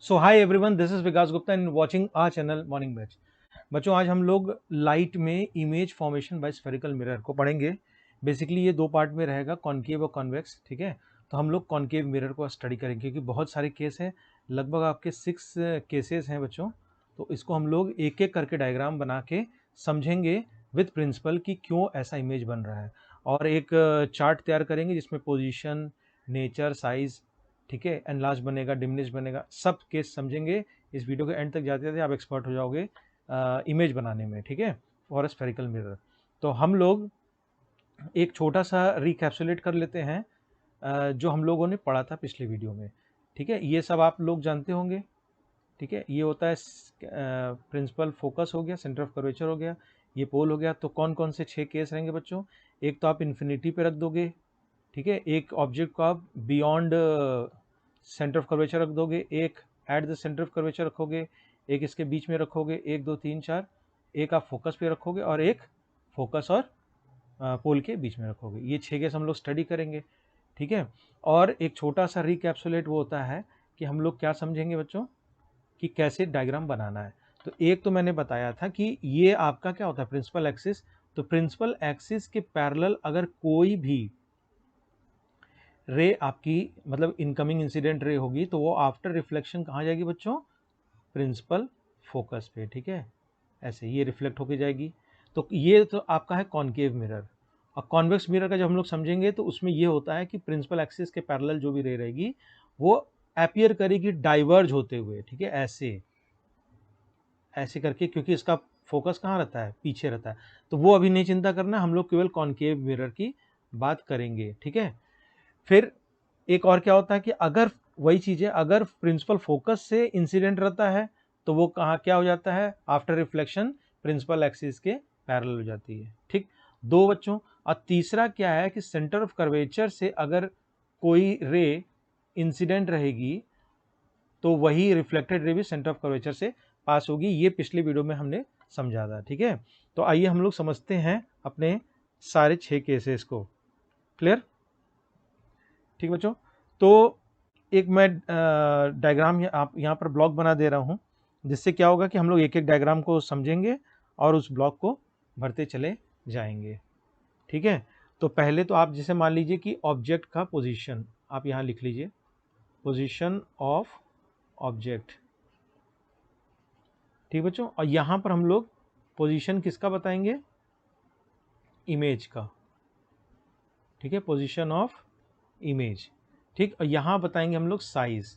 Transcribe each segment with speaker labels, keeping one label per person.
Speaker 1: So hi everyone, this is Vikas Gupta and watching our channel morning batch. बच्चों, आज हम लोग लाइट में image formation by spherical mirror को पढ़ेंगे। बेसिकली ये दो पार्ट में रहेगा, कॉनकेव और कॉन्वेक्स। ठीक है, तो हम लोग कॉनकेव मिरर को स्टडी करेंगे क्योंकि बहुत सारे केस हैं, लगभग आपके 6 केसेस हैं बच्चों। तो इसको हम लोग एक एक करके डायग्राम बना के समझेंगे विथ प्रिंसिपल कि क्यों ऐसा इमेज बन रहा है, और एक चार्ट तैयार करेंगे जिसमें पोजीशन, नेचर, साइज, ठीक है, एनलार्ज बनेगा, डिमिनिश बनेगा, सब केस समझेंगे। इस वीडियो के एंड तक जाते जाते आप एक्सपर्ट हो जाओगे इमेज बनाने में। ठीक है, फॉर स्फेरिकल मिरर। तो हम लोग एक छोटा सा रिकैप्सुलेट कर लेते हैं जो हम लोगों ने पढ़ा था पिछले वीडियो में। ठीक है, ये सब आप लोग जानते होंगे। ठीक है, ये होता है प्रिंसिपल फोकस हो गया, सेंटर ऑफ कर्वेचर हो गया, ये पोल हो गया। तो कौन कौन से 6 केस रहेंगे बच्चों? एक तो आप इन्फिनिटी पे रख दोगे, ठीक है, एक ऑब्जेक्ट को आप बियॉन्ड सेंटर ऑफ कर्वेचर रख दोगे, एक at the centre of curvature रखोगे, एक इसके बीच में रखोगे, 1 2 3 4, एक आप फोकस पे रखोगे और एक फोकस और पोल के बीच में रखोगे। ये 6 केस हम लोग स्टडी करेंगे। ठीक है, और एक छोटा सा रिकैप्सुलेट वो होता है कि हम लोग क्या समझेंगे बच्चों कि कैसे डायग्राम बनाना है। तो एक तो मैंने बताया था कि ये आपका क्या होता है, प्रिंसिपल एक्सिस। तो प्रिंसिपल एक्सिस के पैरेलल अगर कोई भी रे आपकी मतलब इनकमिंग इंसिडेंट रे होगी तो वो आफ्टर रिफ्लेक्शन कहाँ जाएगी बच्चों? प्रिंसिपल फोकस पे। ठीक है, ऐसे ये रिफ्लेक्ट होके जाएगी। तो ये तो आपका है कॉनकेव मिरर। और कॉन्वेक्स मिरर का जब हम लोग समझेंगे तो उसमें ये होता है कि प्रिंसिपल एक्सिस के पैरेलल जो भी रे रहेगी वो अपीयर करेगी डाइवर्ज होते हुए। ठीक है, ऐसे ऐसे करके, क्योंकि इसका फोकस कहाँ रहता है? पीछे रहता है। तो वो अभी नहीं चिंता करना, हम लोग केवल कॉनकेव मिरर की बात करेंगे। ठीक है, फिर एक और क्या होता है कि अगर वही चीज़ है, अगर प्रिंसिपल फोकस से इंसिडेंट रहता है तो वो कहाँ क्या हो जाता है? आफ्टर रिफ्लेक्शन प्रिंसिपल एक्सिस के पैरेलल हो जाती है। ठीक, दो बच्चों। और तीसरा क्या है कि सेंटर ऑफ कर्वेचर से अगर कोई रे इंसिडेंट रहेगी तो वही रिफ्लेक्टेड रे भी सेंटर ऑफ कर्वेचर से पास होगी। ये पिछले वीडियो में हमने समझा था। ठीक है, तो आइए हम लोग समझते हैं अपने सारे 6 केसेस को। क्लियर? ठीक बच्चों, तो एक मैं डायग्राम आप यहाँ पर ब्लॉक बना दे रहा हूँ, जिससे क्या होगा कि हम लोग एक एक डायग्राम को समझेंगे और उस ब्लॉक को भरते चले जाएंगे। ठीक है, तो पहले तो आप जैसे मान लीजिए कि ऑब्जेक्ट का पोजीशन आप यहाँ लिख लीजिए, पोजीशन ऑफ ऑब्जेक्ट। ठीक बच्चों, और यहाँ पर हम लोग पोजीशन किसका बताएंगे? इमेज का। ठीक है, पोजीशन ऑफ इमेज। ठीक, और यहाँ बताएंगे हम लोग साइज।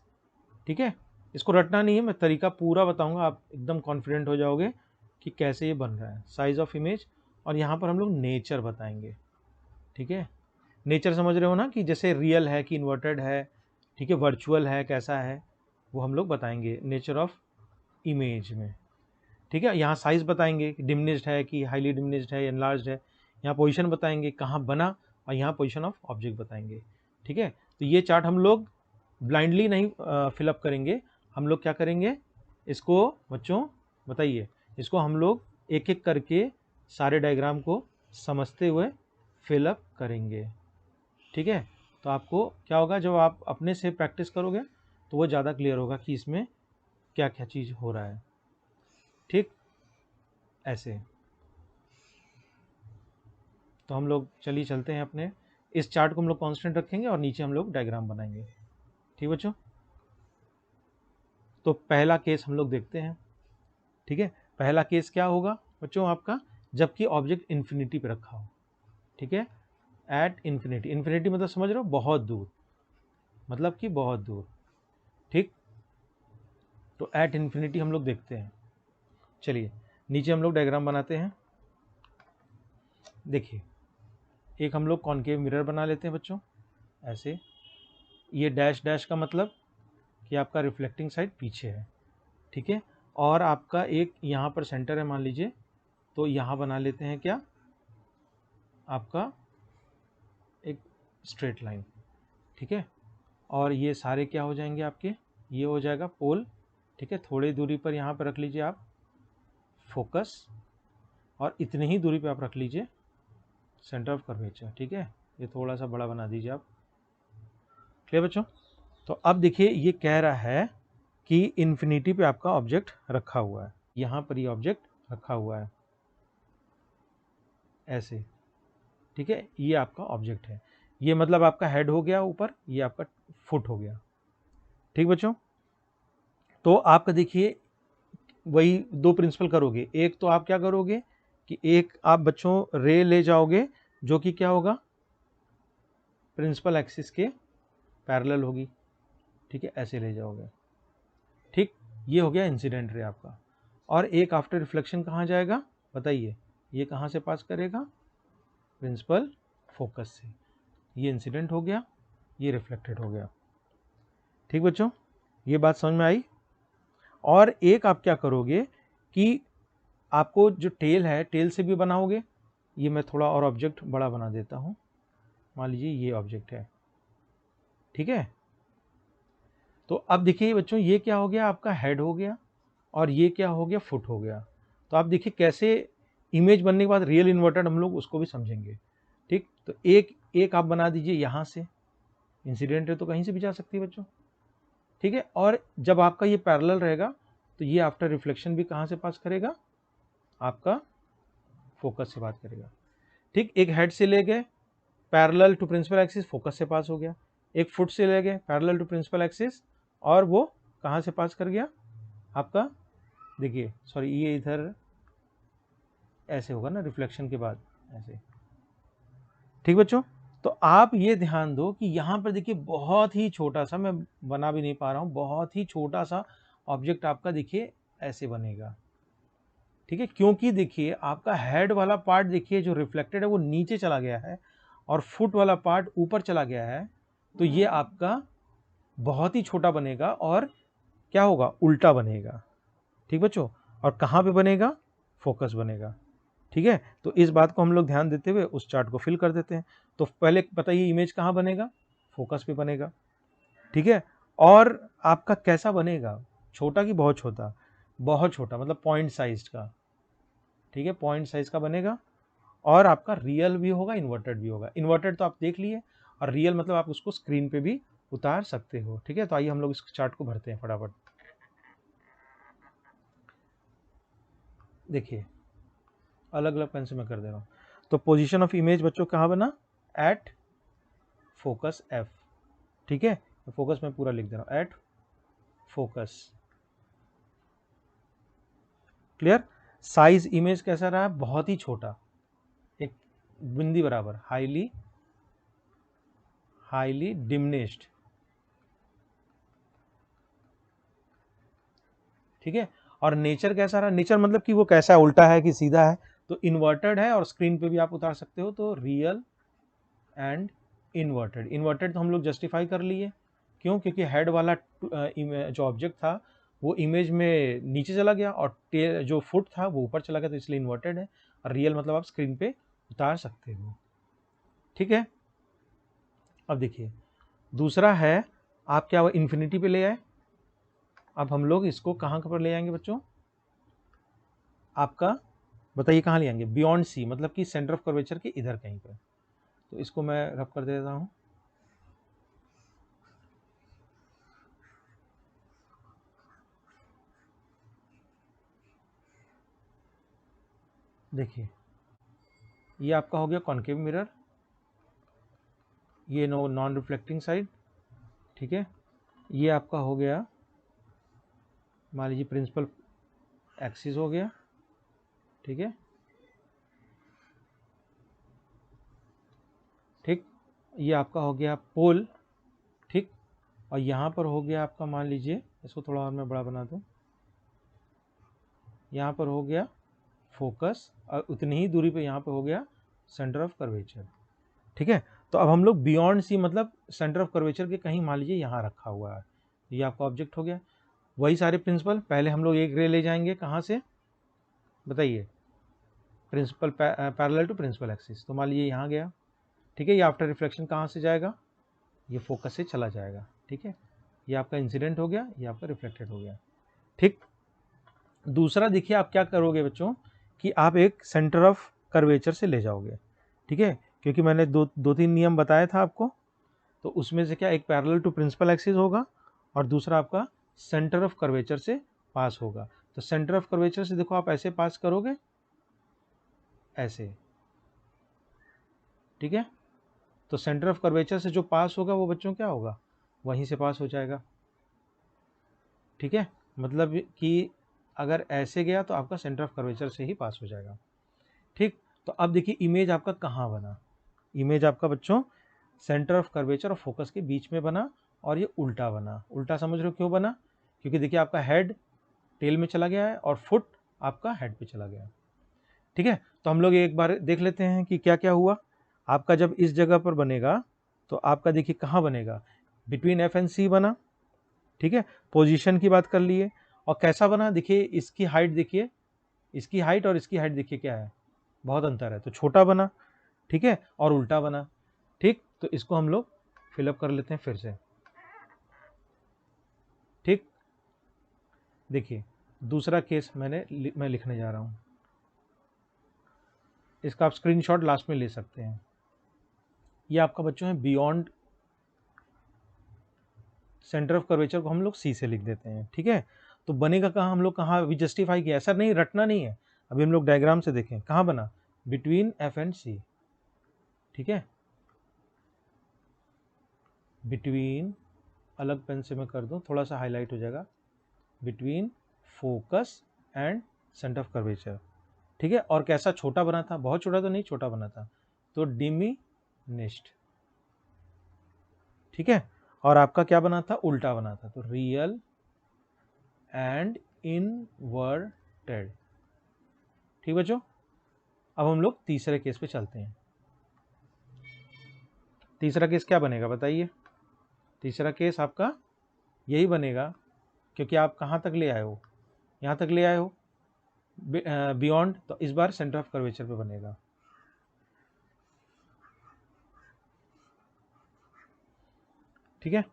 Speaker 1: ठीक है, इसको रटना नहीं है, मैं तरीका पूरा बताऊंगा, आप एकदम कॉन्फिडेंट हो जाओगे कि कैसे ये बन रहा है। साइज ऑफ इमेज, और यहाँ पर हम लोग नेचर बताएंगे। ठीक है, नेचर समझ रहे हो ना, कि जैसे रियल है कि इन्वर्टेड है, ठीक है, वर्चुअल है, कैसा है, वो हम लोग बताएंगे नेचर ऑफ इमेज में। ठीक है, यहाँ साइज बताएंगे कि डिमिनिश्ड है कि हाईली डिमिनिश्ड है, एनलार्ज्ड है। यहाँ पोजीशन बताएंगे कहाँ बना, और यहाँ पोजीशन ऑफ ऑब्जेक्ट बताएंगे। ठीक है, तो ये चार्ट हम लोग ब्लाइंडली नहीं फिलअप करेंगे, हम लोग क्या करेंगे इसको बच्चों बताइए, इसको हम लोग एक एक करके सारे डायग्राम को समझते हुए फिलअप करेंगे। ठीक है, तो आपको क्या होगा, जब आप अपने से प्रैक्टिस करोगे तो वो ज़्यादा क्लियर होगा कि इसमें क्या क्या चीज़ हो रहा है। ठीक, ऐसे। तो हम लोग चलिए चलते हैं अपने इस चार्ट को हम लोग कांस्टेंट रखेंगे और नीचे हम लोग डायग्राम बनाएंगे। ठीक बच्चों, तो पहला केस हम लोग देखते हैं। ठीक है, पहला केस क्या होगा बच्चों आपका? जबकि ऑब्जेक्ट इन्फिनिटी पे रखा हो। ठीक है, एट इन्फिनिटी। इन्फिनिटी मतलब समझ रहे हो, बहुत दूर, मतलब कि बहुत दूर। ठीक, तो एट इन्फिनिटी हम लोग देखते हैं। चलिए नीचे हम लोग डायग्राम बनाते हैं। देखिए, एक हम लोग कॉनकेव मिरर बना लेते हैं बच्चों, ऐसे। ये डैश डैश का मतलब कि आपका रिफ्लेक्टिंग साइड पीछे है। ठीक है, और आपका एक यहाँ पर सेंटर है मान लीजिए, तो यहाँ बना लेते हैं क्या, आपका एक स्ट्रेट लाइन। ठीक है, और ये सारे क्या हो जाएंगे आपके, ये हो जाएगा पोल। ठीक है, थोड़ी दूरी पर यहाँ पर रख लीजिए आप फोकस, और इतनी ही दूरी पे आप रख लीजिए सेंटर ऑफ कर्वेचर। ठीक है, ये थोड़ा सा बड़ा बना दीजिए आप। क्लियर बच्चों? तो अब देखिए ये कह रहा है कि इन्फिनिटी पे आपका ऑब्जेक्ट रखा हुआ है, यहाँ पर ये ऑब्जेक्ट रखा हुआ है ऐसे, ठीक है। ये आपका ऑब्जेक्ट है, ये मतलब आपका हेड हो गया ऊपर, ये आपका फुट हो गया, ठीक बच्चों। तो आपका देखिए वही दो प्रिंसिपल करोगे, एक तो आप क्या करोगे कि एक आप बच्चों रे ले जाओगे जो कि क्या होगा, प्रिंसिपल एक्सिस के पैरेलल होगी, ठीक है, ऐसे ले जाओगे, ठीक। ये हो गया इंसिडेंट रे आपका। और एक आफ्टर रिफ्लेक्शन कहाँ जाएगा बताइए, ये कहाँ से पास करेगा, प्रिंसिपल फोकस से। ये इंसिडेंट हो गया, ये रिफ्लेक्टेड हो गया, ठीक बच्चों, ये बात समझ में आई। और एक आप क्या करोगे कि आपको जो टेल है, टेल से भी बनाओगे। ये मैं थोड़ा और ऑब्जेक्ट बड़ा बना देता हूँ, मान लीजिए ये ऑब्जेक्ट है, ठीक है। तो अब देखिए बच्चों, ये क्या हो गया, आपका हेड हो गया, और ये क्या हो गया, फुट हो गया। तो आप देखिए कैसे इमेज बनने के बाद रियल इन्वर्टेड हम लोग उसको भी समझेंगे, ठीक। तो एक आप बना दीजिए यहाँ से, इंसिडेंट है तो कहीं से भी जा सकती है बच्चों, ठीक है। और जब आपका ये पैरेलल रहेगा तो ये आफ्टर रिफ्लेक्शन भी कहाँ से पास करेगा, आपका फोकस से बात करेगा, ठीक। एक हेड से ले गए parallel to principal axis, focus से पास हो गया। एक फुट से ले गए पैरेलल टू प्रिंसिपल एक्सिस, और वो कहाँ से पास कर गया आपका, देखिए सॉरी, ये इधर ऐसे होगा ना रिफ्लेक्शन के बाद, ऐसे, ठीक बच्चों। तो आप ये ध्यान दो कि यहाँ पर देखिए बहुत ही छोटा सा, मैं बना भी नहीं पा रहा हूँ, बहुत ही छोटा सा ऑब्जेक्ट आपका देखिए ऐसे बनेगा, ठीक है। क्योंकि देखिए आपका हेड वाला पार्ट देखिए जो रिफ्लेक्टेड है वो नीचे चला गया है, और फुट वाला पार्ट ऊपर चला गया है। तो ये आपका बहुत ही छोटा बनेगा, और क्या होगा, उल्टा बनेगा, ठीक बच्चों। और कहाँ पे बनेगा, फोकस बनेगा, ठीक है। तो इस बात को हम लोग ध्यान देते हुए उस चार्ट को फिल कर देते हैं। तो पहले बताइए इमेज कहाँ बनेगा, फोकस पे बनेगा, ठीक है। और आपका कैसा बनेगा, छोटा कि बहुत छोटा, बहुत छोटा मतलब पॉइंट साइज का, ठीक है, पॉइंट साइज का बनेगा। और आपका रियल भी होगा, इन्वर्टेड भी होगा। इन्वर्टेड तो आप देख लिए, और रियल मतलब आप उसको स्क्रीन पे भी उतार सकते हो, ठीक है। तो आइए हम लोग इस चार्ट को भरते हैं फटाफट। देखिए अलग अलग पेन से मैं कर दे रहा हूँ। तो पोजीशन ऑफ इमेज बच्चों कहाँ बना, एट फोकस एफ, ठीक है। फोकस में पूरा लिख दे रहा हूँ, at focus, clear. Size image कैसा रहा, बहुत ही छोटा, एक बिंदी बराबर, हाईली डिमिनिश्ड, ठीक है। और नेचर कैसा रहा, नेचर मतलब कि वो कैसा है, उल्टा है कि सीधा है। तो इन्वर्टेड है, और स्क्रीन पे भी आप उतार सकते हो। तो रियल एंड इन्वर्टेड, इन्वर्टेड तो हम लोग जस्टिफाई कर लिए, क्यों, क्योंकि हेड वाला जो ऑब्जेक्ट था वो इमेज में नीचे चला गया, और जो फुट था वो ऊपर चला गया, तो इसलिए इन्वर्टेड है। और रियल मतलब आप स्क्रीन पे उतार सकते हो, ठीक है। अब देखिए दूसरा है, आप क्या इन्फिनिटी पे ले आए। अब हम लोग इसको कहाँ पर ले आएंगे बच्चों, आपका बताइए कहाँ ले आएंगे, बियॉन्ड सी, मतलब कि सेंटर ऑफ कर्वेचर के इधर कहीं पे। तो इसको मैं रब कर देता हूँ, देखिए ये आपका हो गया कॉन्केव मिरर, ये नॉन रिफ्लेक्टिंग साइड, ठीक है। ये आपका हो गया मान लीजिए प्रिंसिपल एक्सिस हो गया, ठीक है, ठीक। ये आपका हो गया पोल, ठीक। और यहाँ पर हो गया आपका, मान लीजिए इसको थोड़ा और मैं बड़ा बना दूँ, यहाँ पर हो गया फोकस, और उतनी ही दूरी पे यहाँ पे हो गया सेंटर ऑफ कर्वेचर, ठीक है। तो अब हम लोग बियॉन्ड सी मतलब सेंटर ऑफ कर्वेचर के कहीं मान लीजिए यहाँ रखा हुआ है, ये आपका ऑब्जेक्ट हो गया। वही सारे प्रिंसिपल, पहले हम लोग एक रे ले जाएंगे कहाँ से बताइए, principal parallel to principal axis. तो मान लीजिए यहाँ गया, ठीक है। ये आफ्टर रिफ्लेक्शन कहाँ से जाएगा, ये फोकस से चला जाएगा, ठीक है। ये आपका इंसिडेंट हो गया, ये आपका रिफ्लेक्टेड हो गया, ठीक। दूसरा देखिए आप क्या करोगे बच्चों, कि आप एक सेंटर ऑफ कर्वेचर से ले जाओगे, ठीक है। क्योंकि मैंने दो तीन नियम बताया था आपको, तो उसमें से क्या, एक पैरेलल टू प्रिंसिपल एक्सिस होगा, और दूसरा आपका सेंटर ऑफ कर्वेचर से पास होगा। तो सेंटर ऑफ कर्वेचर से देखो आप ऐसे पास करोगे, ऐसे, ठीक है। तो सेंटर ऑफ कर्वेचर से जो पास होगा वो बच्चों क्या होगा, वहीं से पास हो जाएगा, ठीक है। मतलब कि अगर ऐसे गया तो आपका सेंटर ऑफ कर्वेचर से ही पास हो जाएगा, ठीक। तो अब देखिए इमेज आपका कहाँ बना, इमेज आपका बच्चों सेंटर ऑफ कर्वेचर और फोकस के बीच में बना, और ये उल्टा बना। उल्टा समझ रहे हो क्यों बना, क्योंकि देखिए आपका हेड टेल में चला गया है और फुट आपका हेड पे चला गया है, ठीक है। तो हम लोग एक बार देख लेते हैं कि क्या क्या हुआ। आपका जब इस जगह पर बनेगा तो आपका देखिए कहाँ बनेगा, बिटवीन एफ एंड सी बना, ठीक है। पोजीशन की बात कर लिए, और कैसा बना देखिए, इसकी हाइट देखिए, इसकी हाइट और इसकी हाइट देखिए क्या है, बहुत अंतर है, तो छोटा बना, ठीक है, और उल्टा बना, ठीक। तो इसको हम लोग फिलअप कर लेते हैं फिर से, ठीक। देखिए दूसरा केस मैं लिखने जा रहा हूं, इसका आप स्क्रीनशॉट लास्ट में ले सकते हैं। ये आपका बच्चों है बियॉन्ड सेंटर ऑफ कर्वेचर को हम लोग सी से लिख देते हैं, ठीक है। तो बनेगा कहाँ, हम लोग कहाँ अभी जस्टिफाई किया, ऐसा नहीं रटना नहीं है, अभी हम लोग डायग्राम से देखें कहाँ बना, बिटवीन एफ एंड सी, ठीक है। बिटवीन, अलग पेन से मैं कर दूं, थोड़ा सा हाईलाइट हो जाएगा, between focus and centre of curvature, ठीक है। और कैसा छोटा बना था, बहुत छोटा तो नहीं, छोटा बना था, तो डिमिनिश्ड, ठीक है। और आपका क्या बना था, उल्टा बना था, तो रियल एंड इनवर्टेड, ठीक बच्चों। अब हम लोग तीसरे केस पे चलते हैं। तीसरा केस क्या बनेगा बताइए, तीसरा केस आपका यही बनेगा, क्योंकि आप कहाँ तक ले आए हो, यहाँ तक ले आए हो बियॉन्ड, तो इस बार सेंटर ऑफ कर्वेचर पे बनेगा, ठीक है।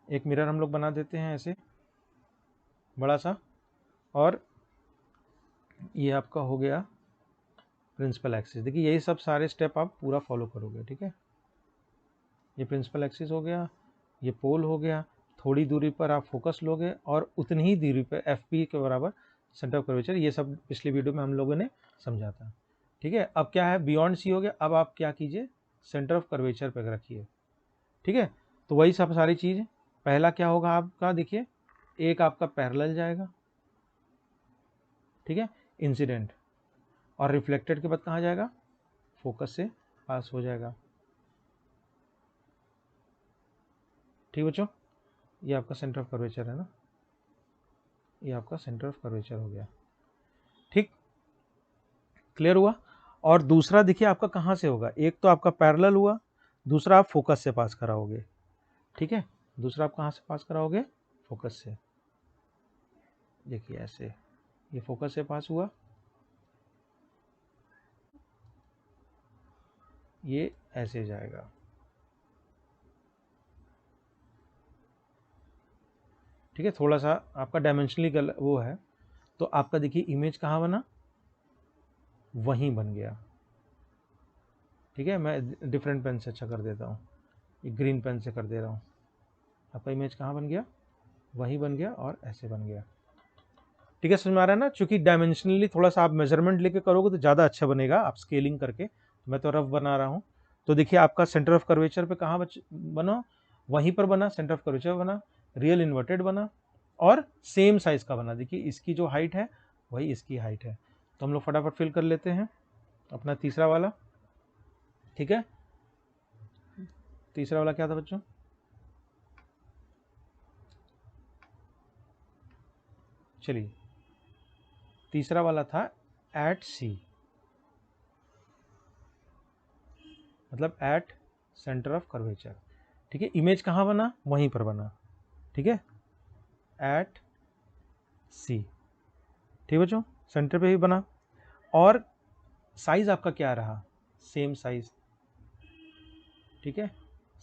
Speaker 1: एक मिरर हम लोग बना देते हैं ऐसे बड़ा सा, और ये आपका हो गया प्रिंसिपल एक्सिस। देखिए यही सब सारे स्टेप आप पूरा फॉलो करोगे, ठीक है। ये प्रिंसिपल एक्सिस हो गया, ये पोल हो गया, थोड़ी दूरी पर आप फोकस लोगे, और उतनी ही दूरी पर एफ पी के बराबर सेंटर ऑफ कर्वेचर, ये सब पिछली वीडियो में हम लोगों ने समझा था, ठीक है। अब क्या है, बियॉन्ड सी हो गया, अब आप क्या कीजिए, सेंटर ऑफ कर्वेचर पर रखिए, ठीक है। तो वही सब सारी चीज़, पहला क्या होगा आपका, देखिए एक आपका पैरेलल जाएगा, ठीक है, इंसिडेंट, और रिफ्लेक्टेड के बाद कहाँ जाएगा, फोकस से पास हो जाएगा, ठीक बच्चों। ये आपका सेंटर ऑफ कर्वेचर है ना, ये आपका सेंटर ऑफ कर्वेचर हो गया, ठीक, क्लियर हुआ। और दूसरा देखिए आपका कहाँ से होगा, एक तो आपका पैरेलल हुआ, दूसरा आप फोकस से पास कराओगे, ठीक है। दूसरा आप कहाँ से पास कराओगे, फोकस से, देखिए ऐसे, ये फोकस से पास हुआ, ये ऐसे जाएगा, ठीक है। थोड़ा सा आपका डायमेंशनली वो है, तो आपका देखिए इमेज कहाँ बना, वहीं बन गया, ठीक है। मैं डिफरेंट पेन से अच्छा कर देता हूँ, ये ग्रीन पेन से कर दे रहा हूँ। आपका इमेज कहाँ बन गया, वहीं बन गया, और ऐसे बन गया, ठीक है। समझ में आ रहा है ना, चूंकि डायमेंशनली थोड़ा सा आप मेजरमेंट लेके करोगे तो ज़्यादा अच्छा बनेगा, आप स्केलिंग करके, मैं तो रफ बना रहा हूँ। तो देखिए आपका सेंटर ऑफ कर्वेचर पे कहाँ बना, वहीं पर बना, सेंटर ऑफ कर्वेचर बना, रियल इन्वर्टेड बना, और सेम साइज का बना। देखिए इसकी जो हाइट है वही इसकी हाइट है, तो हम लोग फटाफट फिल कर लेते हैं अपना तीसरा वाला, ठीक है। तीसरा वाला क्या था बच्चों, चलिए तीसरा वाला था एट सी, मतलब एट सेंटर ऑफ कर्वेचर, ठीक है। इमेज कहाँ बना, वहीं पर बना, ठीक है, एट सी, ठीक बच्चों, सेंटर पे ही बना। और साइज आपका क्या रहा, सेम साइज, ठीक है,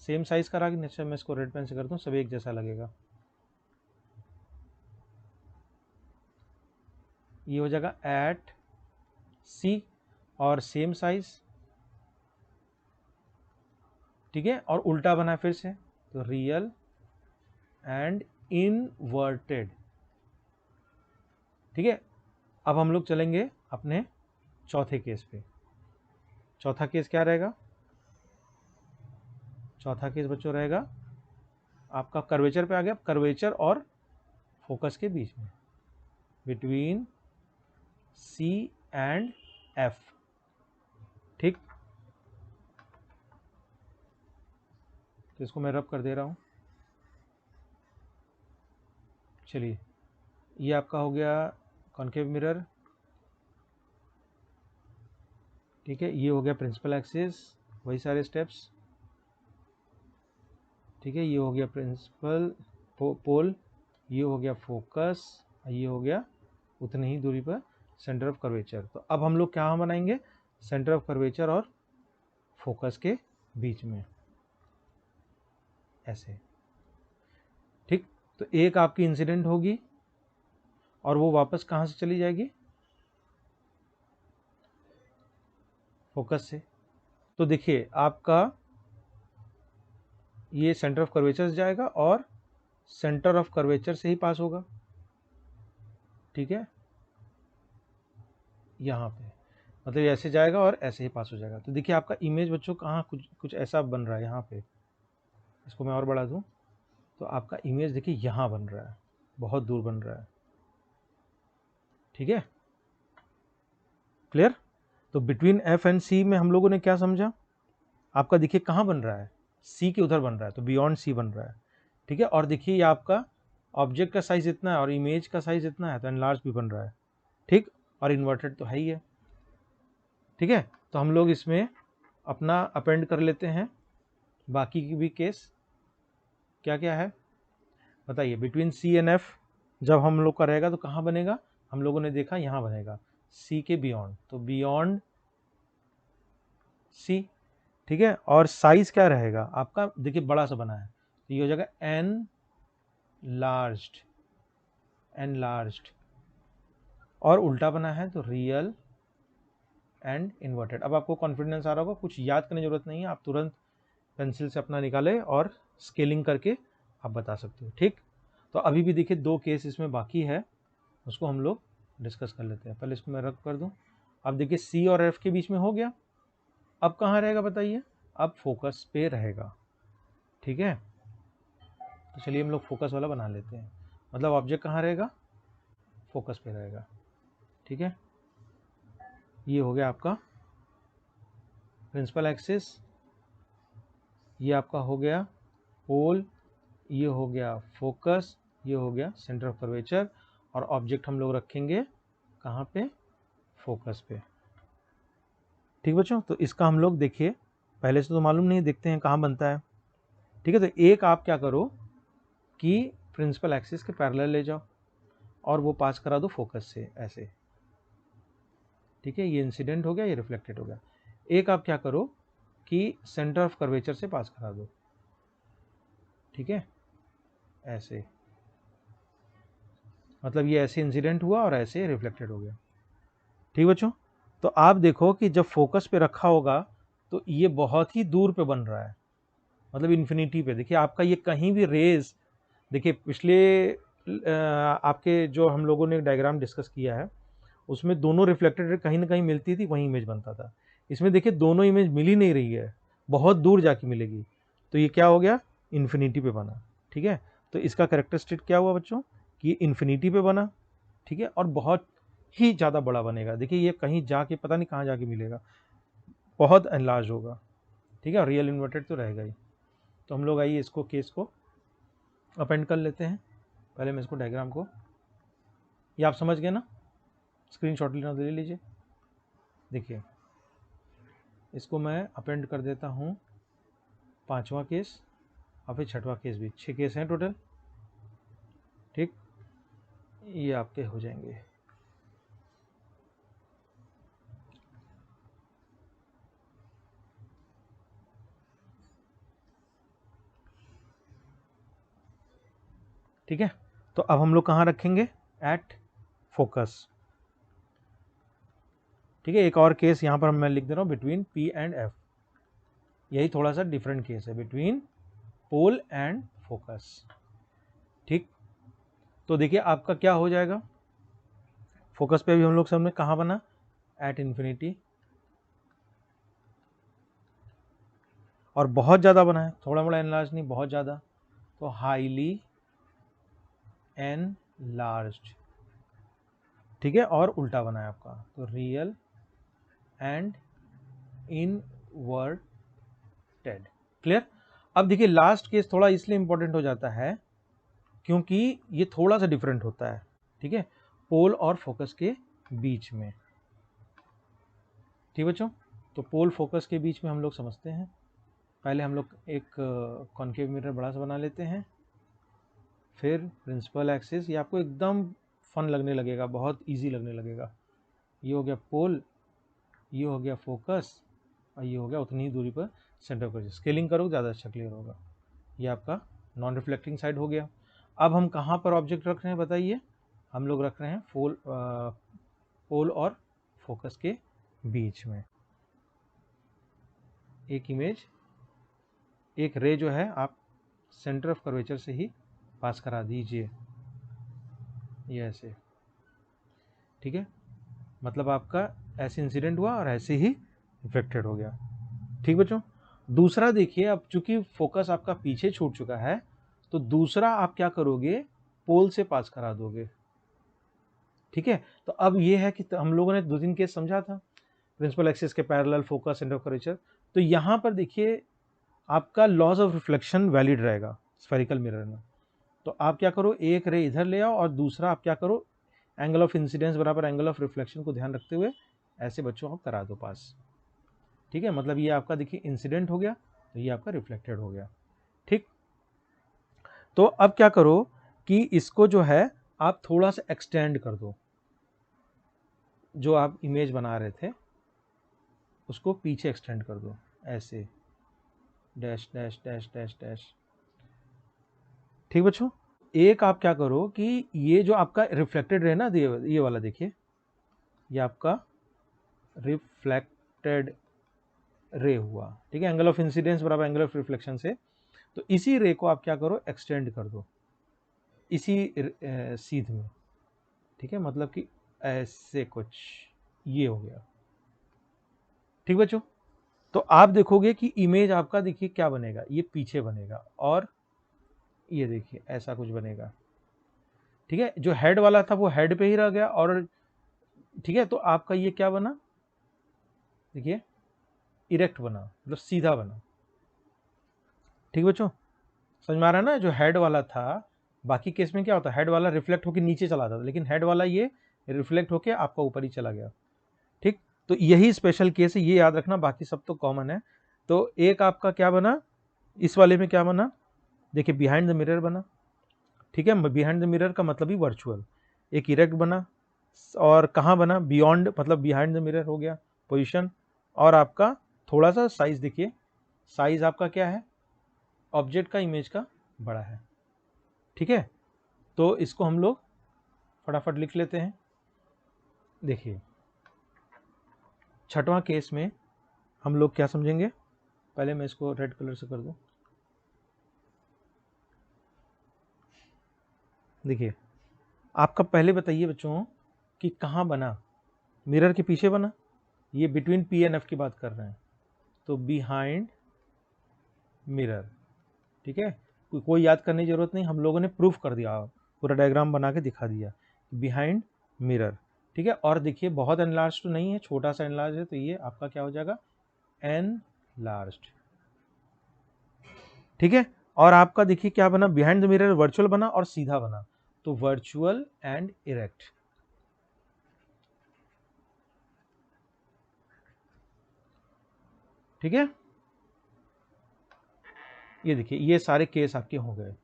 Speaker 1: सेम साइज का रहा कि नहीं, मैं इसको रेड पेन से कर दूं, सभी एक जैसा लगेगा, ये हो जाएगा एट सी और सेम साइज, ठीक है। और उल्टा बना फिर से, तो रियल एंड इनवर्टेड। ठीक है, अब हम लोग चलेंगे अपने चौथे केस पे। चौथा केस क्या रहेगा? चौथा केस बच्चों रहेगा आपका कर्वेचर पे आ गया, कर्वेचर और फोकस के बीच में, बिटवीन सी एंड एफ। ठीक, तो इसको मैं रब कर दे रहा हूं। चलिए, ये आपका हो गया कॉन्केव मिरर। ठीक है, ये हो गया प्रिंसिपल एक्सिस, वही सारे स्टेप्स। ठीक है, ये हो गया प्रिंसिपल पोल, ये हो गया फोकस, ये हो गया उतनी ही दूरी पर सेंटर ऑफ कर्वेचर। तो अब हम लोग क्या बनाएंगे? सेंटर ऑफ कर्वेचर और फोकस के बीच में, ऐसे। ठीक, तो एक आपकी इंसिडेंट होगी और वो वापस कहाँ से चली जाएगी? फोकस से। तो देखिए आपका ये सेंटर ऑफ कर्वेचर से जाएगा और सेंटर ऑफ कर्वेचर से ही पास होगा। ठीक है, यहाँ पे मतलब ऐसे जाएगा और ऐसे ही पास हो जाएगा। तो देखिए आपका इमेज बच्चों कहाँ कुछ ऐसा बन रहा है यहाँ पे। इसको मैं और बढ़ा दूँ तो आपका इमेज देखिए यहाँ बन रहा है, बहुत दूर बन रहा है। ठीक है, क्लियर? तो बिटवीन एफ एंड सी में हम लोगों ने क्या समझा? आपका देखिए कहाँ बन रहा है? सी के उधर बन रहा है, तो बियॉन्ड सी बन रहा है। ठीक है, और देखिए ये आपका ऑब्जेक्ट का साइज इतना है और इमेज का साइज इतना है, तो एनलार्ज भी बन रहा है। ठीक, और इन्वर्टेड तो है ही है। ठीक है, तो हम लोग इसमें अपना अपेंड कर लेते हैं बाकी की भी केस। क्या क्या है बताइए? बिटवीन सी एंड एफ जब हम लोग का रहेगा तो कहाँ बनेगा? हम लोगों ने देखा यहाँ बनेगा, सी के बियॉन्ड, तो बियॉन्ड सी। ठीक है, और साइज क्या रहेगा आपका? देखिए बड़ा सा बना है, तो ये हो जाएगा एन लार्ज्ड, एन लार्ज्ड। और उल्टा बना है तो रियल एंड इन्वर्टेड। अब आपको कॉन्फिडेंस आ रहा होगा, कुछ याद करने की जरूरत नहीं है, आप तुरंत पेंसिल से अपना निकाले और स्केलिंग करके आप बता सकते हो। ठीक, तो अभी भी देखिए 2 केस इसमें बाकी है, उसको हम लोग डिस्कस कर लेते हैं। पहले इसको मैं रख कर दूं। अब देखिए सी और एफ के बीच में हो गया, अब कहाँ रहेगा बताइए? अब फोकस पे रहेगा। ठीक है, तो चलिए हम लोग फोकस वाला बना लेते हैं। मतलब ऑब्जेक्ट कहाँ रहेगा? फोकस पे रहेगा। ठीक है, ये हो गया आपका प्रिंसिपल एक्सिस, ये आपका हो गया पोल, ये हो गया फोकस, ये हो गया सेंटर ऑफ कर्वेचर, और ऑब्जेक्ट हम लोग रखेंगे कहाँ पे? फोकस पे। ठीक बच्चों, तो इसका हम लोग देखिए पहले से तो मालूम नहीं, देखते हैं कहाँ बनता है। ठीक है, तो एक आप क्या करो कि प्रिंसिपल एक्सिस के पैरेलल ले जाओ और वो पास करा दो फोकस से, ऐसे। ठीक है, ये इंसिडेंट हो गया, ये रिफ्लेक्टेड हो गया। एक आप क्या करो कि सेंटर ऑफ कर्वेचर से पास करा दो। ठीक है, ऐसे, मतलब ये ऐसे इंसिडेंट हुआ और ऐसे रिफ्लेक्टेड हो गया। ठीक बच्चों, तो आप देखो कि जब फोकस पे रखा होगा तो ये बहुत ही दूर पे बन रहा है, मतलब इन्फिनिटी पे। देखिए आपका ये कहीं भी रेज, देखिए पिछले आपके जो हम लोगों ने डायग्राम डिस्कस किया है उसमें दोनों रिफ्लेक्टेड कहीं ना कहीं मिलती थी, वहीं इमेज बनता था। इसमें देखिए दोनों इमेज मिल ही नहीं रही है, बहुत दूर जाके मिलेगी, तो ये क्या हो गया? इन्फिनिटी पे बना। ठीक है, तो इसका कैरेक्टरिस्टिक क्या हुआ बच्चों कि इन्फिनिटी पे बना। ठीक है, और बहुत ही ज़्यादा बड़ा बनेगा। देखिए ये कहीं जाके पता नहीं कहाँ जाके मिलेगा, बहुत एनलार्ज होगा। ठीक है, और रियल इन्वर्टेड तो रहेगा ही। तो हम लोग आइए इसको केस को अपेंड कर लेते हैं। पहले मैं इसको डायग्राम को, ये आप समझ गए ना? स्क्रीनशॉट लेना ले लीजिए। देखिए इसको मैं अपेंड कर देता हूँ 5वां केस और फिर 6वां केस भी। 6 केस हैं टोटल। ठीक, ये आपके हो जाएंगे। ठीक है, तो अब हम लोग कहाँ रखेंगे? At focus. ठीक है, एक और केस यहाँ पर मैं लिख दे रहा हूँ, बिटवीन पी एंड एफ। यही थोड़ा सा डिफरेंट केस है, बिटवीन पोल एंड फोकस। ठीक, तो देखिए आपका क्या हो जाएगा, फोकस पे भी हम लोग सबने कहाँ बना, एट इन्फिनिटी, और बहुत ज़्यादा बना है, थोड़ा मोड़ा एनलार्ज नहीं, बहुत ज़्यादा, तो हाईली एनलार्ज्ड, ठीक है, और उल्टा बना है आपका, तो रियल एंड इनवर्टेड। क्लियर। अब देखिए लास्ट केस थोड़ा इसलिए इंपॉर्टेंट हो जाता है क्योंकि ये थोड़ा सा डिफरेंट होता है, ठीक है, पोल और फोकस के बीच में। ठीक बच्चों, तो पोल फोकस के बीच में हम लोग समझते हैं। पहले हम लोग एक कॉन्केव मिरर बड़ा सा बना लेते हैं, फिर प्रिंसिपल एक्सिस, ये आपको एकदम फन लगने लगेगा, बहुत इजी लगने लगेगा। ये हो गया पोल, ये हो गया फोकस, और ये हो गया उतनी ही दूरी पर सेंटर पर। स्केलिंग करो ज़्यादा अच्छा क्लियर होगा। ये आपका नॉन रिफ्लेक्टिंग साइड हो गया। अब हम कहाँ पर ऑब्जेक्ट रख रहे हैं बताइए, हम लोग रख रहे हैं पोल और फोकस के बीच में। एक इमेज, एक रे जो है आप सेंटर ऑफ कर्वेचर से ही पास करा दीजिए, ये ऐसे, ठीक है, मतलब आपका ऐसे इंसिडेंट हुआ और ऐसे ही रिफ्लेक्टेड हो गया। ठीक बच्चों, दूसरा देखिए, अब चूंकि फोकस आपका पीछे छूट चुका है, तो दूसरा आप क्या करोगे, पोल से पास करा दोगे। ठीक है, तो अब ये है कि हम लोगों ने 2-3 केस समझा था, प्रिंसिपल एक्सिस के parallel, focus, centre of curvature. तो यहाँ पर देखिए आपका लॉज ऑफ रिफ्लेक्शन वैलिड रहेगा स्फेरिकल मिरर में। तो आप क्या करो, एक रे इधर ले आओ और दूसरा आप क्या करो, एंगल ऑफ इंसिडेंस बराबर एंगल ऑफ रिफ्लेक्शन को ध्यान रखते हुए ऐसे बच्चों आप करा दो पास। ठीक है, मतलब ये आपका देखिए इंसिडेंट हो गया, तो ये आपका रिफ्लेक्टेड हो गया। ठीक, तो अब क्या करो कि इसको जो है आप थोड़ा सा एक्सटेंड कर दो, जो आप इमेज बना रहे थे उसको पीछे एक्सटेंड कर दो, ऐसे dash dash dash dash dash. ठीक बच्चों, एक आप क्या करो कि ये जो आपका रिफ्लेक्टेड रे ना, ये वाला देखिए, ये आपका रिफ्लेक्टेड रे हुआ, ठीक है, एंगल ऑफ इंसिडेंस बराबर एंगल ऑफ रिफ्लेक्शन से। तो इसी रे को आप क्या करो, एक्सटेंड कर दो इसी सीध में, ठीक है, मतलब कि ऐसे कुछ, ये हो गया। ठीक बच्चों, तो आप देखोगे कि इमेज आपका देखिए क्या बनेगा, ये पीछे बनेगा और ये देखिए ऐसा कुछ बनेगा। ठीक है, जो हेड वाला था वो हेड पे ही रह गया, और ठीक है, तो आपका ये क्या बना, देखिए इरेक्ट बना, मतलब सीधा बना। ठीक बच्चों, समझ में आ रहा है ना, जो हेड वाला था, बाकी केस में क्या होता है, हेड वाला रिफ्लेक्ट होकर नीचे चला जाता, लेकिन हेड वाला ये रिफ्लेक्ट होकर आपका ऊपर ही चला गया। ठीक, तो यही स्पेशल केस है, ये याद रखना, बाकी सब तो कॉमन है। तो एक आपका क्या बना, इस वाले में क्या बना, देखिए बिहाइंड द मिरर बना। ठीक है, बिहाइंड द मिरर का मतलब ही वर्चुअल। एक इरेक्ट बना, और कहाँ बना, बियॉन्ड, मतलब बिहाइंड द मिरर हो गया पोजीशन, और आपका थोड़ा सा साइज देखिए, साइज आपका क्या है, ऑब्जेक्ट का, इमेज का बड़ा है। ठीक है, तो इसको हम लोग फटाफट लिख लेते हैं। देखिए छठवां केस में हम लोग क्या समझेंगे, पहले मैं इसको रेड कलर से कर दूं। देखिए आपका पहले बताइए बच्चों कि कहाँ बना, मिरर के पीछे बना, ये बिटवीन पी एंड एफ की बात कर रहे हैं, तो बिहाइंड मिरर। ठीक है, कोई याद करने की जरूरत नहीं, हम लोगों ने प्रूफ कर दिया, पूरा डायग्राम बना के दिखा दिया, बिहाइंड मिरर। ठीक है, और देखिए बहुत एनलार्ज तो नहीं है, छोटा सा एनलार्ज है, तो ये आपका क्या हो जाएगा, एनलार्ज्ड। ठीक है, और आपका देखिए क्या बना, बिहाइंड द मिरर वर्चुअल बना और सीधा बना, तो वर्चुअल एंड इरेक्ट। ठीक है, ये देखिए ये सारे केस आपके हो गए।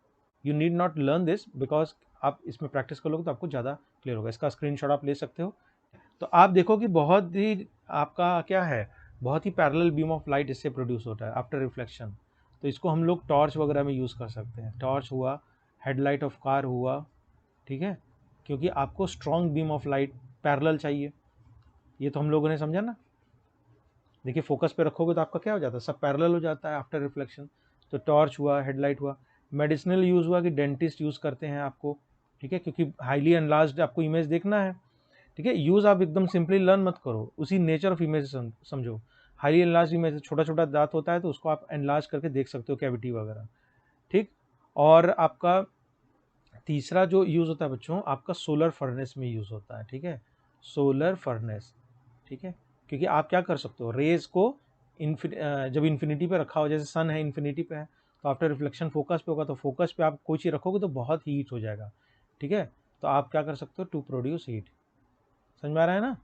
Speaker 1: You need not learn this, because आप इसमें प्रैक्टिस कर लोगे तो आपको ज़्यादा क्लियर होगा। इसका स्क्रीनशॉट आप ले सकते हो। तो आप देखो कि बहुत ही आपका क्या है, बहुत ही पैरेलल बीम ऑफ लाइट इससे प्रोड्यूस होता है आफ्टर रिफ्लेक्शन। तो इसको हम लोग टॉर्च वगैरह में यूज़ कर सकते हैं, टॉर्च हुआ, हेडलाइट ऑफ कार हुआ। ठीक है, क्योंकि आपको strong beam of light parallel चाहिए, ये तो हम लोगों ने समझा ना। देखिए फोकस पे रखोगे तो आपका क्या हो जाता है, सब पैरेलल हो जाता है आफ्टर रिफ्लेक्शन। तो टॉर्च हुआ, हेडलाइट हुआ। मेडिसिनल यूज़ हुआ कि डेंटिस्ट यूज़ करते हैं आपको, ठीक है, क्योंकि हाईली एनलार्ज्ड आपको इमेज देखना है। ठीक है, यूज आप एकदम सिंपली लर्न मत करो, उसी नेचर ऑफ इमेज समझो। हाईली एनलार्ज इमेज, छोटा छोटा दांत होता है तो उसको आप एनलार्ज करके देख सकते हो, कैविटी वगैरह। ठीक, और आपका तीसरा जो यूज होता है बच्चों, आपका सोलर फर्नेस में यूज होता है। ठीक है, सोलर फर्नेस। ठीक है, क्योंकि आप क्या कर सकते हो, रेज को जब इन्फिनिटी पे रखा हो, जैसे सन है इन्फिनिटी पे है, तो आफ्टर रिफ्लेक्शन फोकस पे होगा, तो फोकस पे आप कोई चीज रखोगे तो बहुत हीट हो जाएगा। ठीक है, तो आप क्या कर सकते हो, टू प्रोड्यूस हीट। समझ में आ रहा है ना?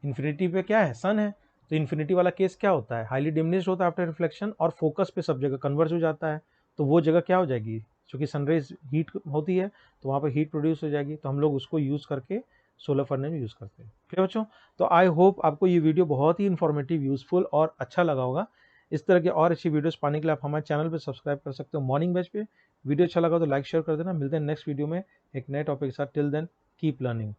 Speaker 1: इन्फिनिटी पे क्या है, सन है, तो इन्फिनिटी वाला केस क्या होता है, हाईली डिमिनिश्ड होता है आफ्टर रिफ्लेक्शन, और फोकस पे सब जगह कन्वर्ज हो जाता है। तो वो जगह क्या हो जाएगी, क्योंकि सनरेज हीट होती है, तो वहाँ पर हीट प्रोड्यूस हो जाएगी, तो हम लोग उसको यूज़ करके सोलर फर्नेस में यूज़ करते हैं। ठीक है बच्चों, तो आई होप आपको ये वीडियो बहुत ही इन्फॉर्मेटिव, यूजफुल और अच्छा लगा होगा। इस तरह के और अच्छी वीडियोस पाने के लिए आप हमारे चैनल पर सब्सक्राइब कर सकते हो मॉर्निंग बैच पे। वीडियो अच्छा लगा तो लाइक शेयर कर देना। मिलते हैं नेक्स्ट वीडियो में एक नए टॉपिक के साथ। Till then keep learning.